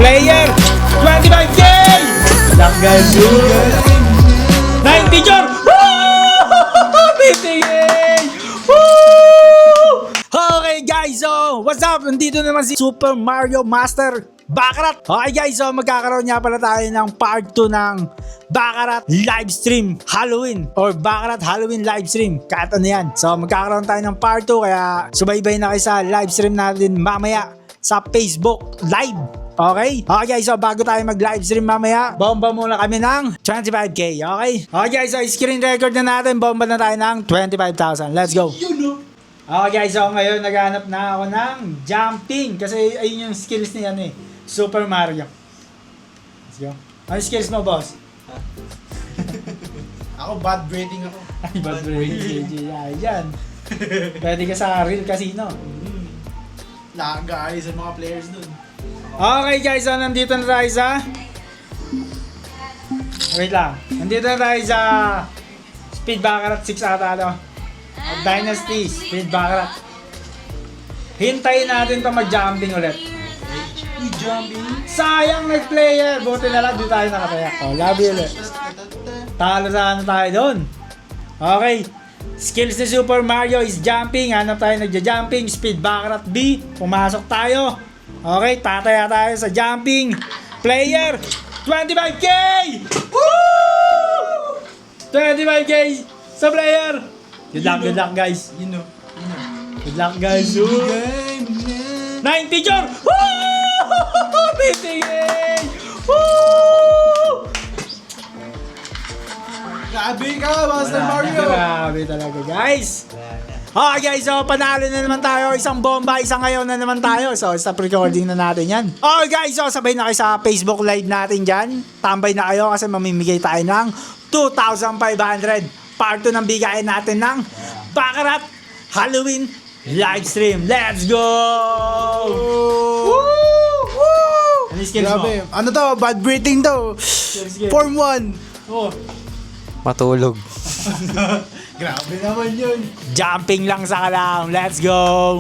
Player, 25K! Langgan yun! 90 Jor! Woo! 50K! Woo! Okay guys, so what's up? Nandito naman si Super Mario Master Baccarat. Okay guys, so magkakaroon nga pala tayo ng part 2 ng Baccarat livestream Halloween or Baccarat Halloween livestream. Kahit ano yan. So magkakaroon tayo ng part 2 kaya subaybay na kayo sa livestream natin mamaya sa Facebook Live. Okay? Okay guys, so bago tayo mag-livestream mamaya, bomba muna kami ng 25K. Okay? Okay guys, so screen record na natin. Bomba na tayo ng 25,000. Let's go. Okay guys, so ngayon naghanap na ako ng jumping. Kasi ayun yung skills niya eh. Super Mario. Let's go. Ano skills mo, boss? Ako, bad rating ako. Ay, bad rating. Yan. Pwede ka sa real casino. Nakakaayos ang mga players dun. Okay guys, so nandito na tayo sa... Wait lang. Nandito na tayo sa... Speed Baccarat 6 ata ito. Dynasty Speed Baccarat. Hintayin natin ito mag-jumping ulit. Jumping. Sayang nag-player. Buti na lang, di tayo nakataya. Love you ulit. Talo sana tayo doon. Okay. Skills ni Super Mario is jumping. Hanap tayo nagja-jumping. Speed Baccarat B. Pumasok tayo. Okay, tataya tayo sa jumping. Player, 25K! Woo! 25K sa player. Good luck guys. You know. Good luck guys. 90 Jor! Woo! 50K! Woo! Grabe ka, Master Mario! Grabe talaga guys. Okay guys, so panalo na naman tayo. Isang bomba, isang ngayon na naman tayo. So stop recording na natin yan. Okay guys, so sabay na kayo sa Facebook Live natin dyan. Tambay na kayo kasi mamimigay tayo ng 2,500. Part 2 ng bigayan natin ng Baccarat Halloween Livestream. Let's go! Woo! Woo! Ano yung skills mo? Grabe. Ano to? Bad rating to. Form 1. Oh. Matulog. Grabe naman yun. Jumping lang sa kalam. Let's go!